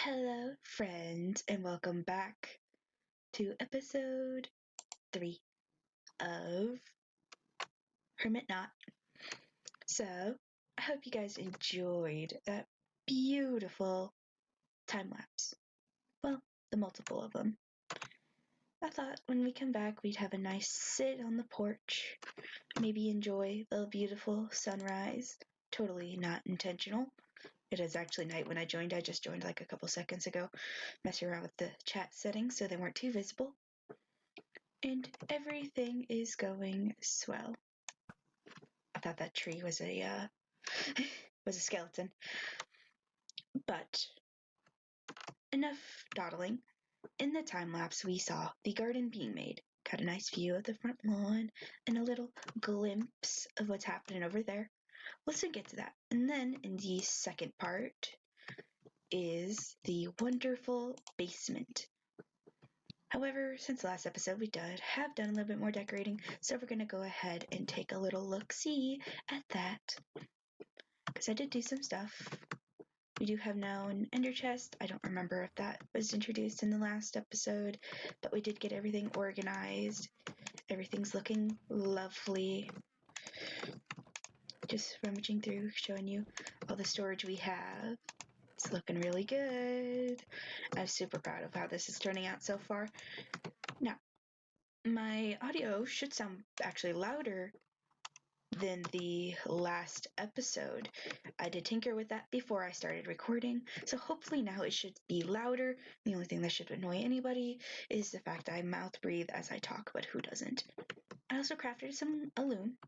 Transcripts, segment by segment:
Hello, friends, and welcome back to episode 3 of Hermit. So, I hope you guys enjoyed that beautiful time lapse. Well, the multiple of them. I thought when we come back, we'd have a nice sit on the porch, maybe enjoy the beautiful sunrise. Totally not intentional. It is actually night when I joined. I just joined like a couple seconds ago, messing around with the chat settings so they weren't too visible. And everything is going swell. I thought that tree was a skeleton. But enough dawdling. In the time lapse, we saw the garden being made. Got a nice view of the front lawn and a little glimpse of what's happening over there. Let's get to that. And then in the second part is the wonderful basement. However, since the last episode we have done a little bit more decorating, so we're going to go ahead and take a little look-see at that. Because I did do some stuff. We do have now an ender chest. I don't remember if that was introduced in the last episode, but we did get everything organized. Everything's looking lovely. Just rummaging through, showing you all the storage we have. It's looking really good. I'm super proud of how this is turning out so far. Now, my audio should sound actually louder than the last episode. I did tinker with that before I started recording, so hopefully now it should be louder. The only thing that should annoy anybody is the fact that I mouth breathe as I talk, but who doesn't? I also crafted a loom,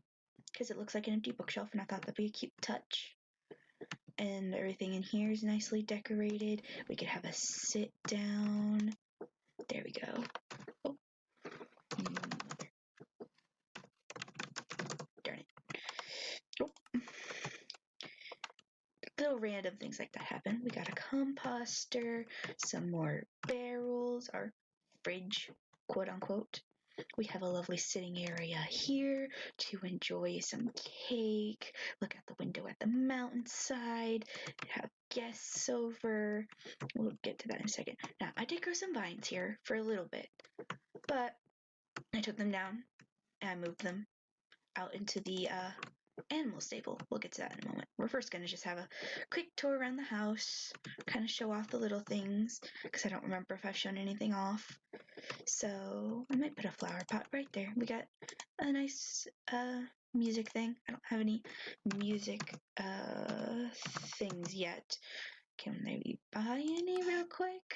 because it looks like an empty bookshelf, and I thought that'd be a cute touch. And everything in here is nicely decorated. We could have a sit down. There we go. Oh. Darn it. Oh. Little random things like that happen. We got a composter, some more barrels, our fridge, quote unquote. We have a lovely sitting area here to enjoy some cake, look out the window at the mountainside, have guests over. We'll get to that in a second. Now, I did grow some vines here for a little bit, but I took them down and I moved them out into the animal stable. We'll get to that in a moment. We're first going to just have a quick tour around the house, kind of show off the little things, because I don't remember if I've shown anything off. So I might put a flower pot right there. We got a nice music thing. I don't have any music things yet. Can maybe buy any real quick?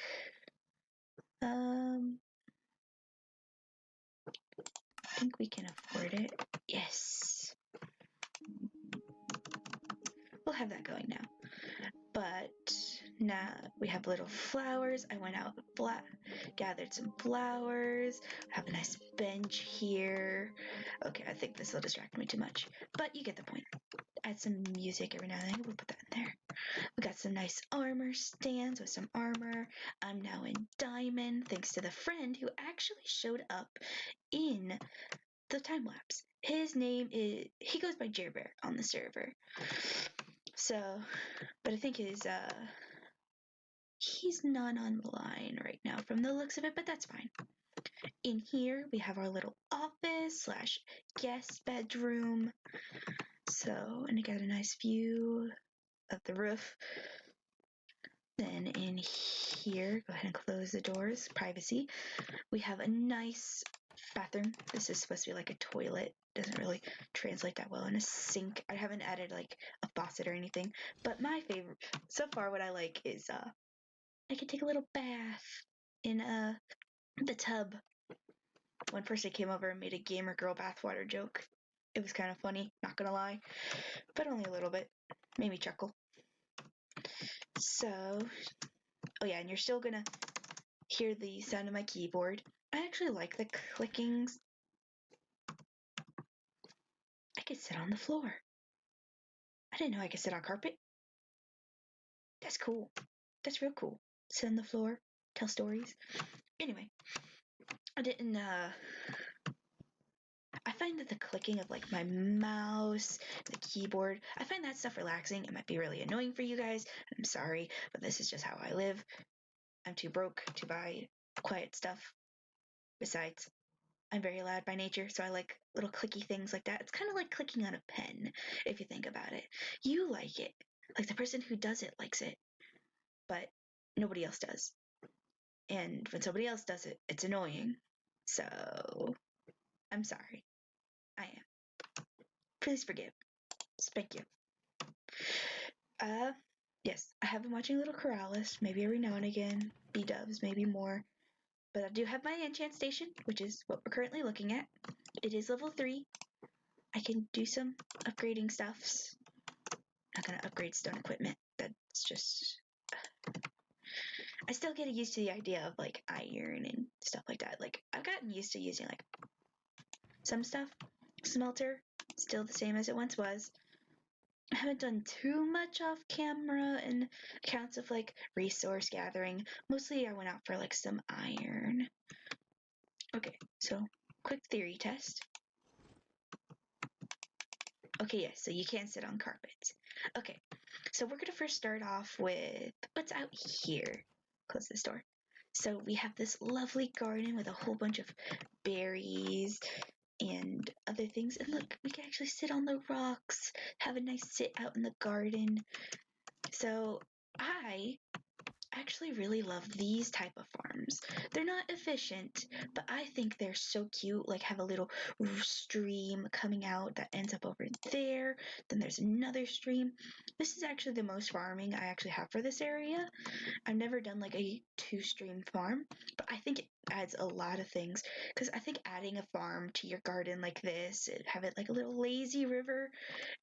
I think we can afford it. Yes. We'll have that going now. But now we have little flowers. I went out gathered some flowers. Have a nice bench here. Okay, I think this will distract me too much, but you get the point. Add some music every now and then. We'll put that in there. We got some nice armor stands with some armor. I'm now in diamond thanks to the friend who actually showed up in the time lapse. His name he goes by Jerbear on the server. So, but I think he's not online right now from the looks of it, but that's fine. In here, we have our little office / guest bedroom. So, and I got a nice view of the roof. Then in here, go ahead and close the doors, privacy. We have a nice bathroom. This is supposed to be like a toilet. Doesn't really translate that well. And a sink. I haven't added like a faucet or anything. But my favorite, so far what I like is I can take a little bath in the tub. One person came over and made a gamer girl bathwater joke. It was kind of funny, not gonna lie. But only a little bit. Made me chuckle. So, oh yeah, and you're still gonna hear the sound of my keyboard. I actually like the clickings. I could sit on the floor. I didn't know I could sit on carpet. That's cool. That's real cool. Sit on the floor, tell stories. Anyway, I didn't, I find that the clicking of like my mouse, the keyboard, I find that stuff relaxing. It might be really annoying for you guys. I'm sorry, but this is just how I live. I'm too broke to buy quiet stuff. Besides, I'm very loud by nature, so I like little clicky things like that. It's kind of like clicking on a pen, if you think about it. You like it. Like the person who does it likes it, but nobody else does. And when somebody else does it, it's annoying. So, I'm sorry. I am. Please forgive. Thank you. Uh, yes, I have been watching Little Corrales, maybe every now and again. B-dubs, maybe more. But I do have my enchant station, which is what we're currently looking at. It is level 3. I can do some upgrading stuffs. Not gonna upgrade stone equipment. That's just... I still get used to the idea of like iron and stuff like that. Like I've gotten used to using like some stuff. Smelter, still the same as it once was. I haven't done too much off camera and accounts of like resource gathering. Mostly I went out for like some iron. Okay, so quick theory test. Okay, yes, so you can't sit on carpets. Okay, so we're gonna first start off with what's out here. Close this door. So we have this lovely garden with a whole bunch of berries and other things. And look, we can actually sit on the rocks, have a nice sit out in the garden. So I actually really love these type of farms. They're not efficient, but I think they're so cute. Like have a little stream coming out that ends up over there. Then there's another stream. This is actually the most farming I actually have for this area. I've never done like a 2-stream farm, but I think it adds a lot of things because I think adding a farm to your garden like this, have it like a little lazy river,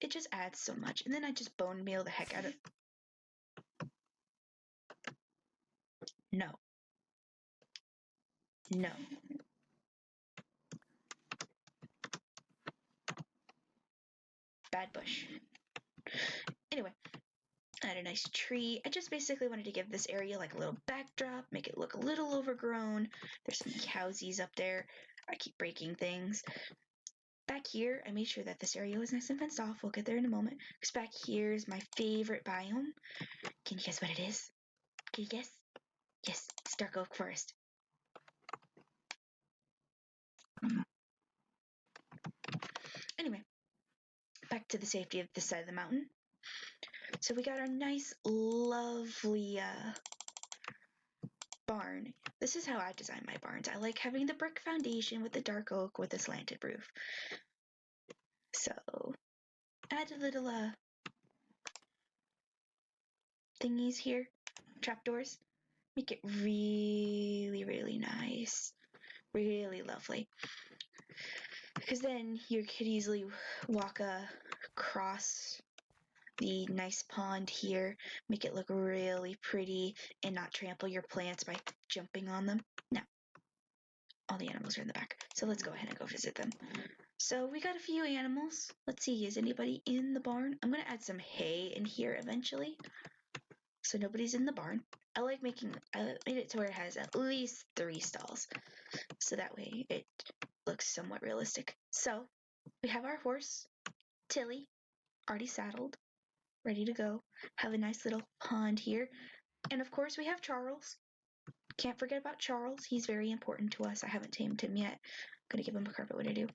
it just adds so much. And then I just bone meal the heck out of... No. No. Bad bush. Anyway, I had a nice tree. I just basically wanted to give this area like a little backdrop, make it look a little overgrown. There's some cowsies up there. I keep breaking things. Back here, I made sure that this area was nice and fenced off. We'll get there in a moment. Because back here is my favorite biome. Can you guess what it is? Can you guess? Yes, it's dark oak forest. Anyway, back to the safety of this side of the mountain. So we got our nice, lovely barn. This is how I design my barns. I like having the brick foundation with the dark oak with a slanted roof. So add a little thingies here, trapdoors. Make it really, really nice, really lovely. Because then you could easily walk across the nice pond here, make it look really pretty, and not trample your plants by jumping on them. Now, all the animals are in the back, so let's go ahead and go visit them. So we got a few animals. Let's see, is anybody in the barn? I'm going to add some hay in here eventually, so nobody's in the barn. I made it to where it has at least 3 stalls, so that way it looks somewhat realistic. So we have our horse, Tilly, already saddled, ready to go. Have a nice little pond here. And of course we have Charles. Can't forget about Charles. He's very important to us. I haven't tamed him yet. I'm gonna give him a carpet when I do.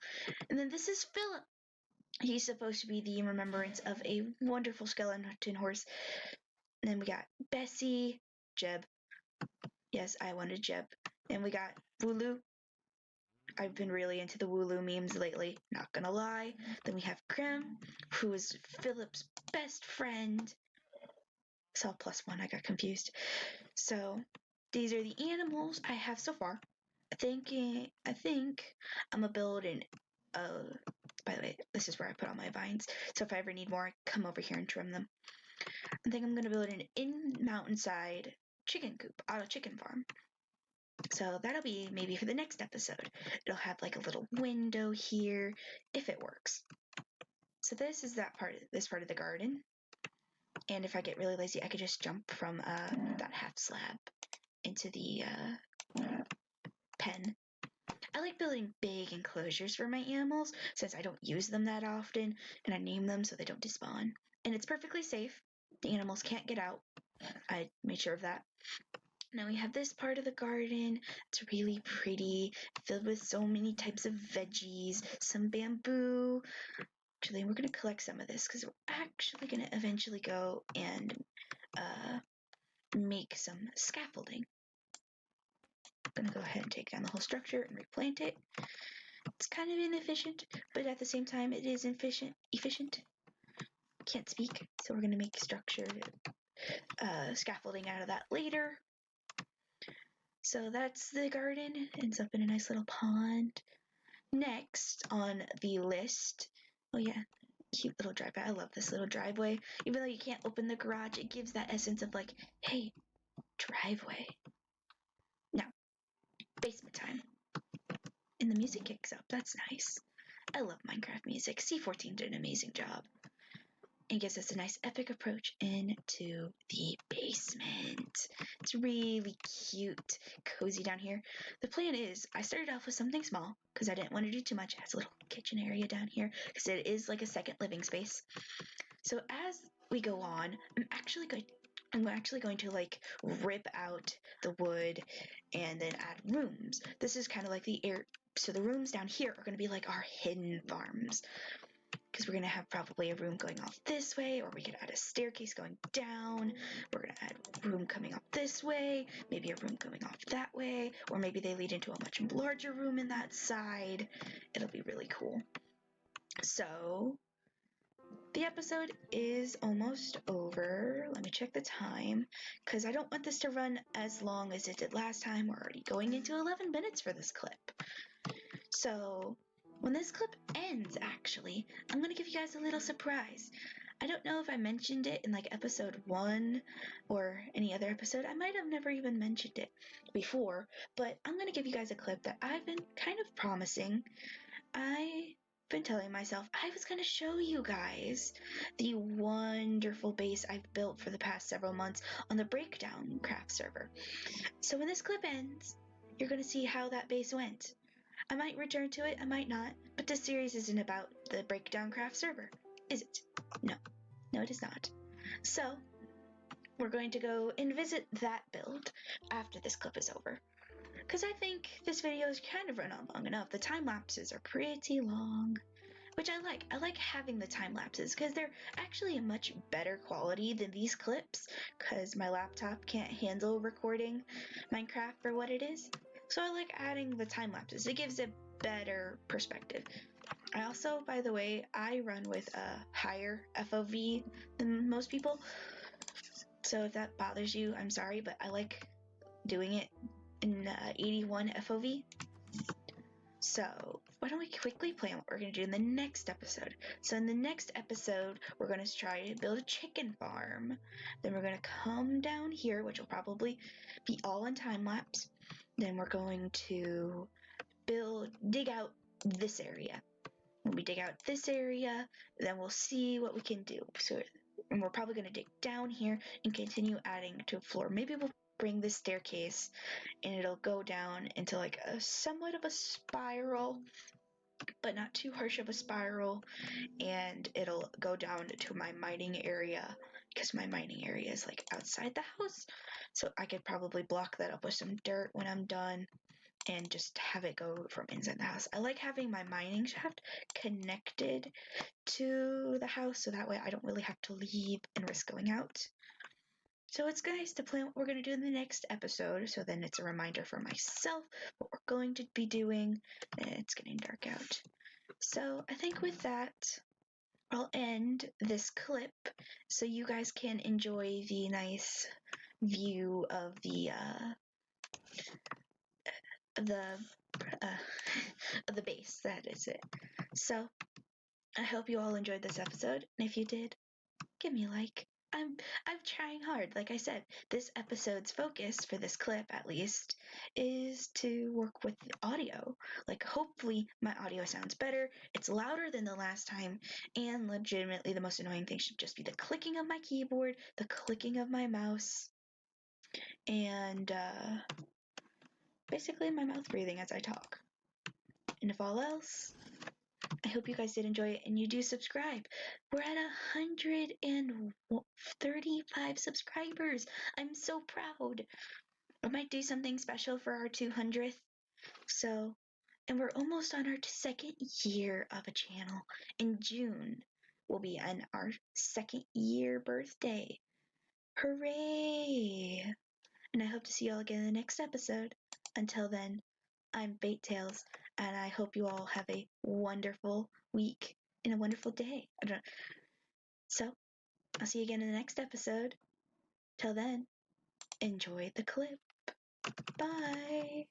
And then this is Philip. He's supposed to be the remembrance of a wonderful skeleton horse. And then we got Bessie, Jeb. Yes, I wanted Jeb. And we got Wooloo. I've been really into the Wooloo memes lately, not gonna lie. Then we have Krim, who is Philip's best friend. Saw +1, I got confused. So these are the animals I have so far. I think I'm gonna build an by the way, this is where I put all my vines. So if I ever need more, I come over here and trim them. I think I'm gonna build an in mountainside chicken coop, auto chicken farm. So that'll be maybe for the next episode. It'll have like a little window here, if it works. So this is this part of the garden. And if I get really lazy, I could just jump from that half slab into the pen. I like building big enclosures for my animals since I don't use them that often, and I name them so they don't despawn. And it's perfectly safe. The animals can't get out. I made sure of that. Now we have this part of the garden. It's really pretty, filled with so many types of veggies, some bamboo. Actually, we're going to collect some of this because we're actually going to eventually go and make some scaffolding. I'm going to go ahead and take down the whole structure and replant it. It's kind of inefficient, but at the same time, it is efficient. Can't speak, so we're going to make structure scaffolding out of that later. So that's the garden. Ends up in a nice little pond. Next on the list, oh yeah, cute little driveway. I love this little driveway. Even though you can't open the garage, it gives that essence of like, hey, driveway. Now, basement time. And the music kicks up. That's nice. I love Minecraft music. C14 did an amazing job. And gives us a nice epic approach into the basement. It's really cute, cozy down here. The plan is I started off with something small because I didn't want to do too much. It has a little kitchen area down here because it is like a second living space. So as we go on, I'm actually going to like rip out the wood and then add rooms. This is kind of like so the rooms down here are going to be like our hidden farms. Because we're going to have probably a room going off this way, or we could add a staircase going down. We're going to add a room coming up this way, maybe a room going off that way, or maybe they lead into a much larger room in that side. It'll be really cool. So, the episode is almost over. Let me check the time, because I don't want this to run as long as it did last time. We're already going into 11 minutes for this clip. So, when this clip ends, actually, I'm going to give you guys a little surprise. I don't know if I mentioned it in like episode 1 or any other episode. I might have never even mentioned it before, but I'm going to give you guys a clip that I've been kind of promising. I've been telling myself I was going to show you guys the wonderful base I've built for the past several months on the Breakdown Craft server. So when this clip ends, you're going to see how that base went. I might return to it, I might not, but this series isn't about the Breakdown Craft server, is it? No, it is not. So, we're going to go and visit that build after this clip is over. Because I think this video has kind of run on long enough. The time lapses are pretty long, which I like. I like having the time lapses because they're actually a much better quality than these clips because my laptop can't handle recording Minecraft for what it is. So I like adding the time lapses. It gives a better perspective. I also, by the way, I run with a higher FOV than most people. So if that bothers you, I'm sorry, but I like doing it in 81 FOV. So why don't we quickly plan what we're going to do in the next episode. So in the next episode, we're going to try to build a chicken farm. Then we're going to come down here, which will probably be all in time lapse. Then we're going to dig out this area. When we dig out this area, then we'll see what we can do. And we're probably going to dig down here and continue adding to a floor. Maybe we'll bring this staircase and it'll go down into like a somewhat of a spiral, but not too harsh of a spiral, and it'll go down to my mining area because my mining area is like outside the house, so I could probably block that up with some dirt when I'm done and just have it go from inside the house. I like having my mining shaft connected to the house so that way I don't really have to leave and risk going out. So it's nice to plan what we're going to do in the next episode, so then it's a reminder for myself what we're going to be doing. And it's getting dark out. So I think with that, I'll end this clip so you guys can enjoy the nice view of the of the base. That is it. So I hope you all enjoyed this episode, and if you did, give me a like. I'm trying hard. Like I said, this episode's focus for this clip, at least, is to work with the audio. Like, hopefully my audio sounds better. It's louder than the last time, and legitimately the most annoying thing should just be the clicking of my keyboard, the clicking of my mouse, and basically my mouth breathing as I talk. And if all else, I hope you guys did enjoy it and you do subscribe. We're at 135 subscribers. I'm so proud. I might do something special for our 200th. So, and we're almost on our second year of a channel. In June, will be on our second year birthday. Hooray! And I hope to see you all again in the next episode. Until then, I'm Bait Tails, and I hope you all have a wonderful week and a wonderful day. So, I'll see you again in the next episode. Till then, enjoy the clip. Bye!